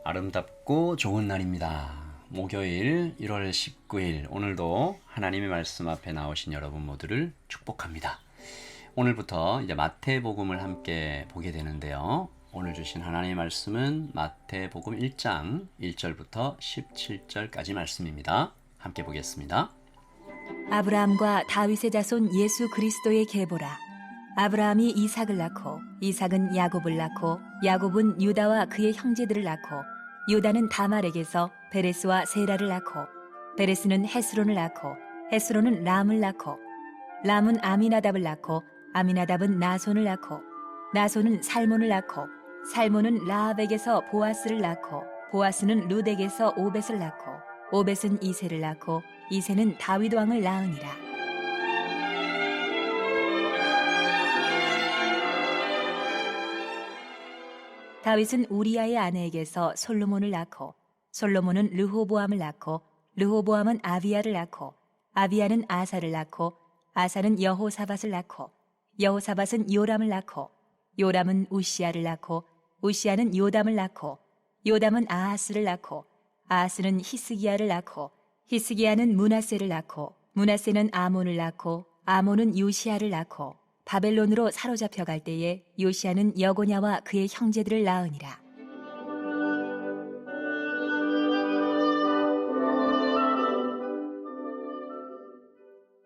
아름답고 좋은 날입니다. 목요일 1월 19일 오늘도 하나님의 말씀 앞에 나오신 여러분 모두를 축복합니다. 오늘부터 이제 마태복음을 함께 보게 되는데요. 오늘 주신 하나님의 말씀은 마태복음 1장 1절부터 17절까지 말씀입니다. 함께 보겠습니다. 아브라함과 다윗의 자손 예수 그리스도의 계보라. 아브라함이 이삭을 낳고 이삭은 야곱을 낳고 야곱은 유다와 그의 형제들을 낳고 유다는 다말에게서 베레스와 세라를 낳고 베레스는 헤스론을 낳고 헤스론은 람을 낳고 람은 아미나답을 낳고 아미나답은 나손을 낳고 나손은 살몬을 낳고 살몬은 라합에게서 보아스를 낳고 보아스는 룻에게서 오벳을 낳고 오벳은 이새를 낳고 이새는 다윗 왕을 낳으니라. 다윗은 우리아의 아내에게서 솔로몬을 낳고 솔로몬은 르호보암을 낳고 르호보암은 아비야를 낳고 아비야는 아사를 낳고 아사는 여호사밧을 낳고 여호사밧은 요람을 낳고 요람은 우시야를 낳고 우시야는 요담을 낳고 요담은 아하스를 낳고 아하스는 히스기야를 낳고 히스기야는 므낫세를 낳고 므낫세는 아몬을 낳고 아몬은 요시야를 낳고 바벨론으로 사로잡혀 갈 때에 요시야는 여고냐와 그의 형제들을 낳으니라.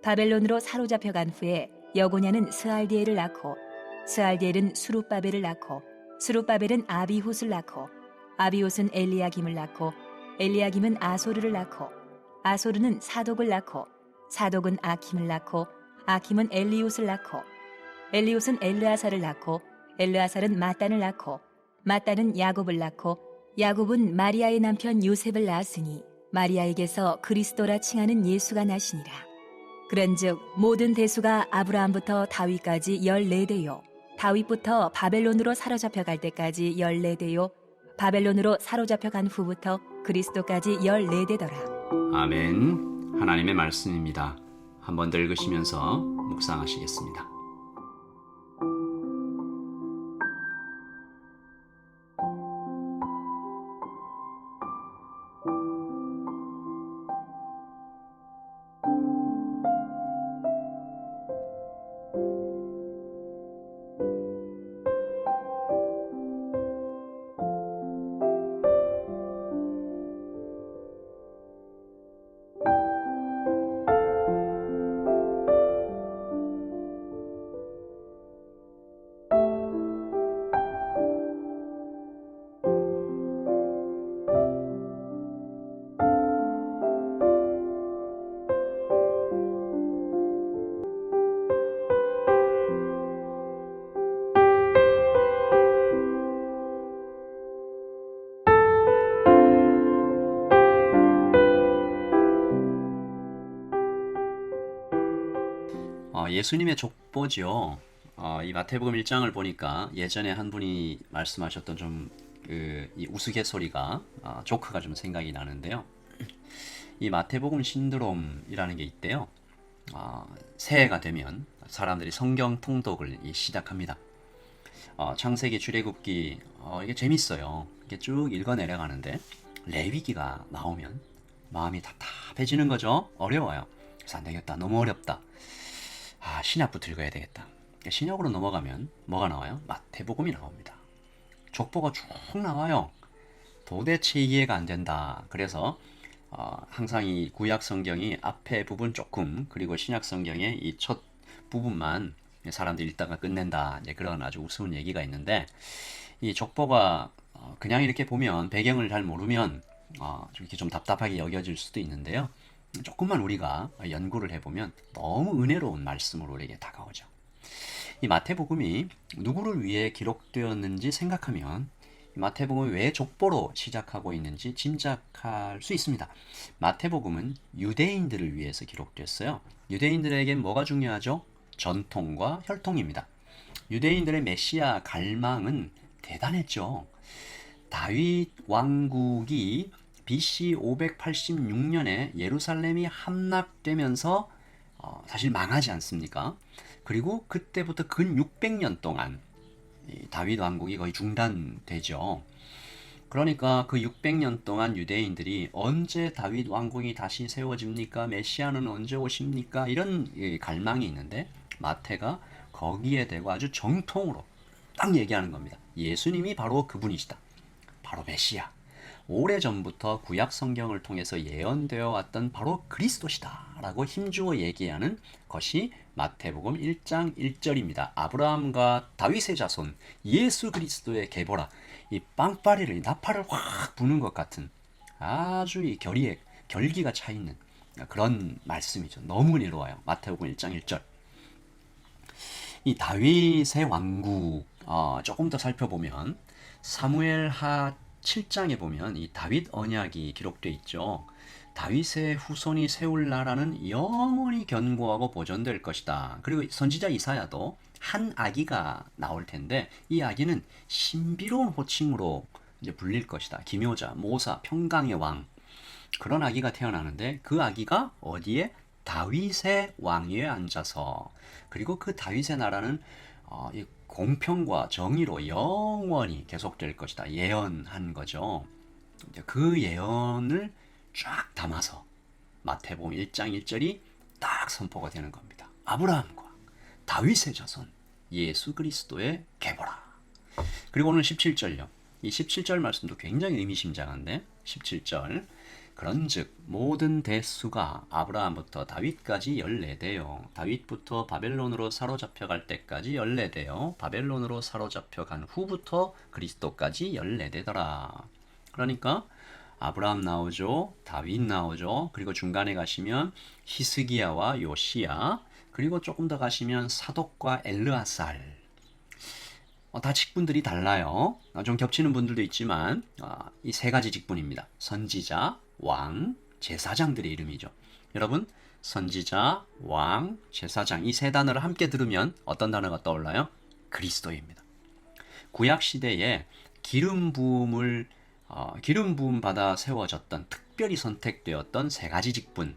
바벨론으로 사로잡혀 간 후에 여고냐는 스알디엘을 낳고 스알디엘은 수룹바벨을 낳고 수룹바벨은 아비훗을 낳고 아비훗은 엘리야김을 낳고 엘리야김은 아소르를 낳고 아소르는 사독을 낳고 사독은 아킴을 낳고 아킴은 엘리웃을 낳고 엘리웃은 엘르아살을 낳고 엘르아살은 마단을 낳고 마단은 야곱을 낳고 야곱은 마리아의 남편 요셉을 낳았으니 마리아에게서 그리스도라 칭하는 예수가 나시니라. 그런즉 모든 대수가 아브라함부터 다윗까지 14대요 다윗부터 바벨론으로 사로잡혀 갈 때까지 14대요 바벨론으로 사로잡혀 간 후부터 그리스도까지 14대더라. 아멘. 하나님의 말씀입니다. 한번 더 읽으시면서 묵상하시겠습니다. 예수님의 족보죠. 이 마태복음 1장을 보니까 예전에 한 분이 말씀하셨던 이 우스갯소리가 조크가 좀 생각이 나는데요. 이 마태복음 신드롬이라는 게 있대요. 새해가 되면 사람들이 성경 통독을 시작합니다. 창세기, 출애굽기 이게 재밌어요. 이게 쭉 읽어 내려가는데 레위기가 나오면 마음이 답답해지는 거죠. 어려워요. 그래서 안 되겠다. 너무 어렵다. 신약부터 읽어야 되겠다. 신약으로 넘어가면 뭐가 나와요? 마태복음이 나옵니다. 족보가 쭉 나와요. 도대체 이해가 안 된다. 그래서 항상 이 구약 성경이 앞에 부분 조금 그리고 신약 성경의 이 첫 부분만 사람들이 읽다가 끝낸다. 이제 그런 아주 우스운 얘기가 있는데 이 족보가 그냥 이렇게 보면 배경을 잘 모르면 이렇게 좀 답답하게 여겨질 수도 있는데요. 조금만 우리가 연구를 해보면 너무 은혜로운 말씀으로 우리에게 다가오죠. 이 마태복음이 누구를 위해 기록되었는지 생각하면 마태복음이 왜 족보로 시작하고 있는지 짐작할 수 있습니다. 마태복음은 유대인들을 위해서 기록됐어요. 유대인들에겐 뭐가 중요하죠? 전통과 혈통입니다. 유대인들의 메시아 갈망은 대단했죠. 다윗 왕국이 BC 586년에 예루살렘이 함락되면서 사실 망하지 않습니까? 그리고 그때부터 근 600년 동안 다윗 왕국이 거의 중단되죠. 그러니까 그 600년 동안 유대인들이 언제 다윗 왕궁이 다시 세워집니까? 메시아는 언제 오십니까? 이런 갈망이 있는데 마태가 거기에 대고 아주 정통으로 딱 얘기하는 겁니다. 예수님이 바로 그분이시다. 바로 메시아. 오래전부터 구약 성경을 통해서 예언되어 왔던 바로 그리스도시다 라고 힘주어 얘기하는 것이 마태복음 1장 1절입니다. 아브라함과 다윗의 자손 예수 그리스도의 계보라. 이 빵빠리를 나팔을 확 부는 것 같은 아주 이 결기가 차 있는 그런 말씀이죠. 너무 은혜로워요. 마태복음 1장 1절. 이 다윗의 왕국 조금 더 살펴보면 사무엘하 7장에 보면 이 다윗 언약이 기록되어 있죠. 다윗의 후손이 세울 나라는 영원히 견고하고 보존될 것이다. 그리고 선지자 이사야도 한 아기가 나올 텐데 이 아기는 신비로운 호칭으로 이제 불릴 것이다. 기묘자, 모사, 평강의 왕. 그런 아기가 태어나는데 그 아기가 어디에? 다윗의 왕위에 앉아서 그리고 그 다윗의 나라는 이 공평과 정의로 영원히 계속될 것이다. 예언한 거죠. 그 예언을 쫙 담아서 마태복음 1장 1절이 딱 선포가 되는 겁니다. 아브라함과 다윗의 자손 예수 그리스도의 계보라. 그리고 오늘 17절요. 이 17절 말씀도 굉장히 의미심장한데 17절 그런즉 모든 대수가 아브라함부터 다윗까지 14대요. 다윗부터 바벨론으로 사로잡혀갈 때까지 14대요. 바벨론으로 사로잡혀간 후부터 그리스도까지 14대더라. 그러니까 아브라함 나오죠. 다윗 나오죠. 그리고 중간에 가시면 히스기야와 요시야 그리고 조금 더 가시면 사독과 엘르아살 다 직분들이 달라요. 좀 겹치는 분들도 있지만 이 세 가지 직분입니다. 선지자, 왕, 제사장들의 이름이죠. 여러분 선지자, 왕, 제사장 이 세 단어를 함께 들으면 어떤 단어가 떠올라요? 그리스도입니다. 구약 시대에 기름 부음 받아 세워졌던 특별히 선택되었던 세 가지 직분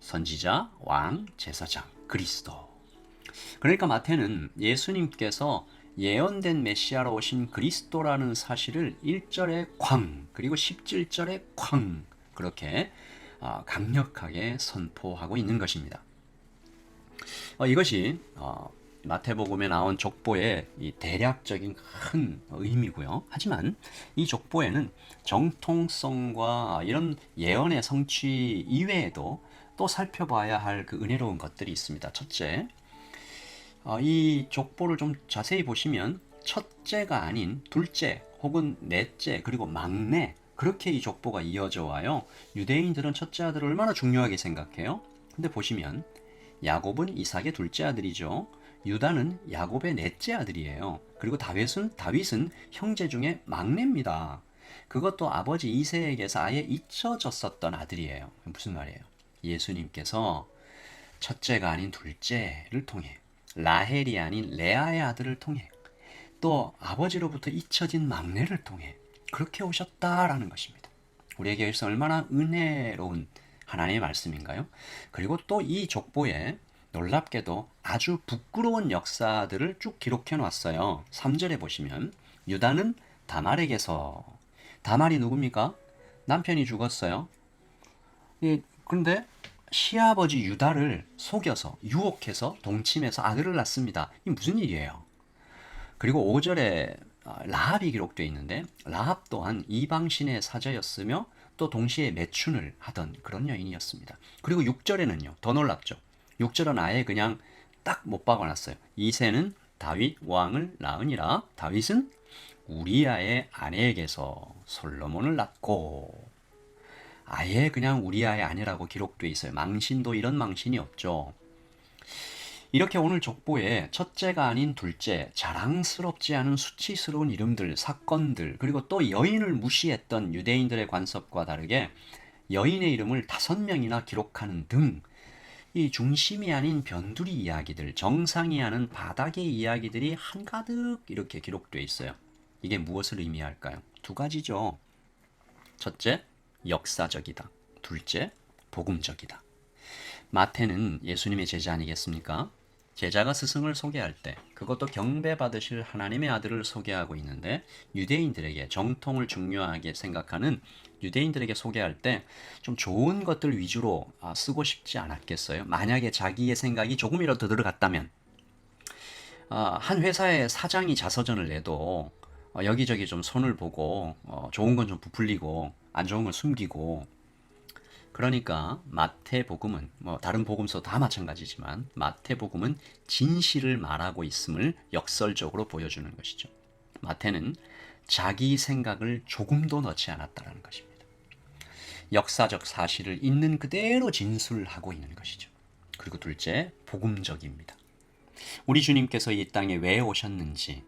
선지자, 왕, 제사장, 그리스도. 그러니까 마태는 예수님께서 예언된 메시아로 오신 그리스도라는 사실을 1절에 쾅 그리고 17절에 쾅 그렇게 강력하게 선포하고 있는 것입니다. 이것이 마태복음에 나온 족보의 이 대략적인 큰 의미고요. 하지만 이 족보에는 정통성과 이런 예언의 성취 이외에도 또 살펴봐야 할 그 은혜로운 것들이 있습니다. 첫째, 이 족보를 좀 자세히 보시면 첫째가 아닌 둘째 혹은 넷째 그리고 막내 그렇게 이 족보가 이어져 와요. 유대인들은 첫째 아들을 얼마나 중요하게 생각해요. 근데 보시면 야곱은 이삭의 둘째 아들이죠. 유다는 야곱의 넷째 아들이에요. 그리고 다윗은 형제 중에 막내입니다. 그것도 아버지 이새에게서 아예 잊혀졌었던 아들이에요. 무슨 말이에요? 예수님께서 첫째가 아닌 둘째를 통해 라헬이 아닌 레아의 아들을 통해 또 아버지로부터 잊혀진 막내를 통해 그렇게 오셨다라는 것입니다. 우리에게 있어 얼마나 은혜로운 하나님의 말씀인가요? 그리고 또 이 족보에 놀랍게도 아주 부끄러운 역사들을 쭉 기록해 놨어요. 3절에 보시면 유다는 다말에게서 다말이 누굽니까? 남편이 죽었어요. 그런데 시아버지 유다를 속여서 유혹해서 동침해서 아들을 낳습니다. 이 무슨 일이에요? 그리고 5절에 라합이 기록되어 있는데 라합 또한 이방신의 사자였으며 또 동시에 매춘을 하던 그런 여인이었습니다. 그리고 6절에는요. 더 놀랍죠. 6절은 아예 그냥 딱 못 박아놨어요. 이새는 다윗 왕을 낳으니라. 다윗은 우리아의 아내에게서 솔로몬을 낳고 아예 그냥 우리아의 아내라고 기록되어 있어요. 망신도 이런 망신이 없죠. 이렇게 오늘 족보에 첫째가 아닌 둘째, 자랑스럽지 않은 수치스러운 이름들, 사건들, 그리고 또 여인을 무시했던 유대인들의 관습과 다르게 여인의 이름을 5명이나 기록하는 등 이 중심이 아닌 변두리 이야기들, 정상이 아닌 바닥의 이야기들이 한가득 이렇게 기록되어 있어요. 이게 무엇을 의미할까요? 두 가지죠. 첫째, 역사적이다. 둘째, 복음적이다. 마태는 예수님의 제자 아니겠습니까? 제자가 스승을 소개할 때 그것도 경배받으실 하나님의 아들을 소개하고 있는데 유대인들에게 정통을 중요하게 생각하는 유대인들에게 소개할 때 좀 좋은 것들 위주로 쓰고 싶지 않았겠어요? 만약에 자기의 생각이 조금이라도 들어갔다면 한 회사의 사장이 자서전을 내도 여기저기 좀 손을 보고 좋은 건 좀 부풀리고 안 좋은 건 숨기고 그러니까 마태복음은 뭐 다른 복음서 다 마찬가지지만 마태복음은 진실을 말하고 있음을 역설적으로 보여주는 것이죠. 마태는 자기 생각을 조금도 넣지 않았다는 것입니다. 역사적 사실을 있는 그대로 진술하고 있는 것이죠. 그리고 둘째, 복음적입니다. 우리 주님께서 이 땅에 왜 오셨는지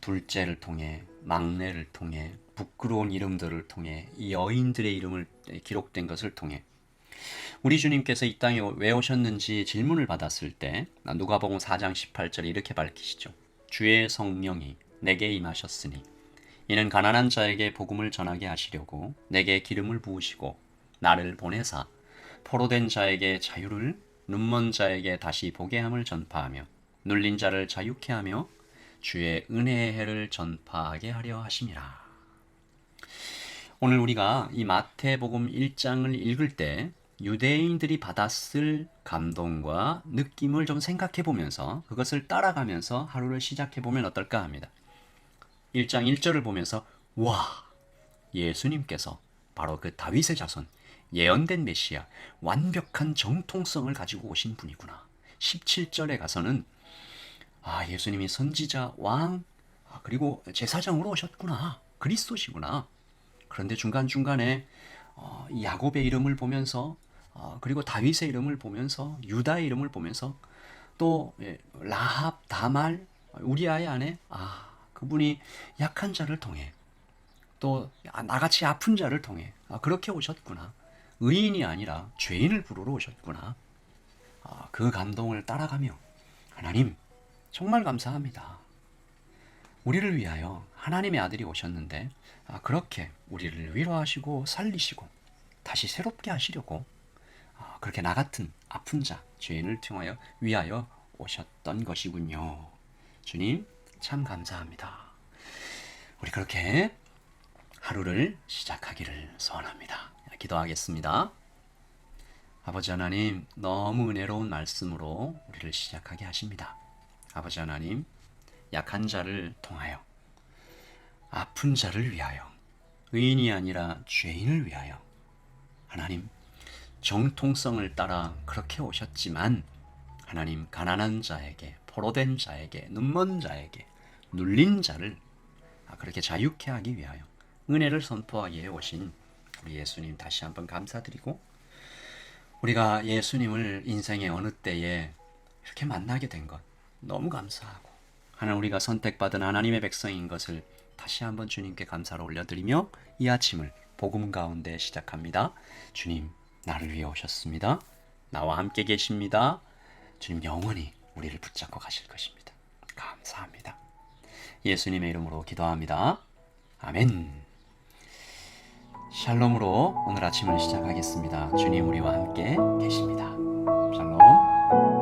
둘째를 통해 막내를 통해 부끄러운 이름들을 통해 이 여인들의 이름을 기록된 것을 통해 우리 주님께서 이 땅에 왜 오셨는지 질문을 받았을 때 누가복음 4장 18절에 이렇게 밝히시죠. 주의 성령이 내게 임하셨으니 이는 가난한 자에게 복음을 전하게 하시려고 내게 기름을 부으시고 나를 보내사 포로된 자에게 자유를 눈먼 자에게 다시 보게 함을 전파하며 눌린 자를 자유케 하며 주의 은혜의 해를 전파하게 하려 하심이라. 오늘 우리가 이 마태복음 1장을 읽을 때 유대인들이 받았을 감동과 느낌을 좀 생각해 보면서 그것을 따라가면서 하루를 시작해 보면 어떨까 합니다. 1장 1절을 보면서 와, 예수님께서 바로 그 다윗의 자손, 예언된 메시아, 완벽한 정통성을 가지고 오신 분이구나. 17절에 가서는 예수님이 선지자, 왕, 그리고 제사장으로 오셨구나. 그리스도시구나. 그런데 중간중간에 야곱의 이름을 보면서 그리고 다윗의 이름을 보면서 유다의 이름을 보면서 또 라합, 다말, 우리아의 아내, 그분이 약한 자를 통해 또 나같이 아픈 자를 통해 그렇게 오셨구나. 의인이 아니라 죄인을 부르러 오셨구나. 그 감동을 따라가며 하나님 정말 감사합니다. 우리를 위하여 하나님의 아들이 오셨는데 그렇게 우리를 위로하시고 살리시고 다시 새롭게 하시려고 그렇게 나 같은 아픈 자, 죄인을 통하여 위하여 오셨던 것이군요. 주님 참 감사합니다. 우리 그렇게 하루를 시작하기를 소원합니다. 기도하겠습니다. 아버지 하나님, 너무 은혜로운 말씀으로 우리를 시작하게 하십니다. 아버지 하나님, 약한 자를 통하여 아픈 자를 위하여 의인이 아니라 죄인을 위하여 하나님 정통성을 따라 그렇게 오셨지만 하나님 가난한 자에게 포로된 자에게 눈먼 자에게 눌린 자를 그렇게 자유케 하기 위하여 은혜를 선포하기에 오신 우리 예수님 다시 한번 감사드리고 우리가 예수님을 인생의 어느 때에 이렇게 만나게 된 것 너무 감사하고 하나님 우리가 선택받은 하나님의 백성인 것을 다시 한번 주님께 감사를 올려드리며 이 아침을 복음 가운데 시작합니다. 주님 나를 위해 오셨습니다. 나와 함께 계십니다. 주님 영원히 우리를 붙잡고 가실 것입니다. 감사합니다. 예수님의 이름으로 기도합니다. 아멘. 샬롬으로 오늘 아침을 시작하겠습니다. 주님 우리와 함께 계십니다. 샬롬.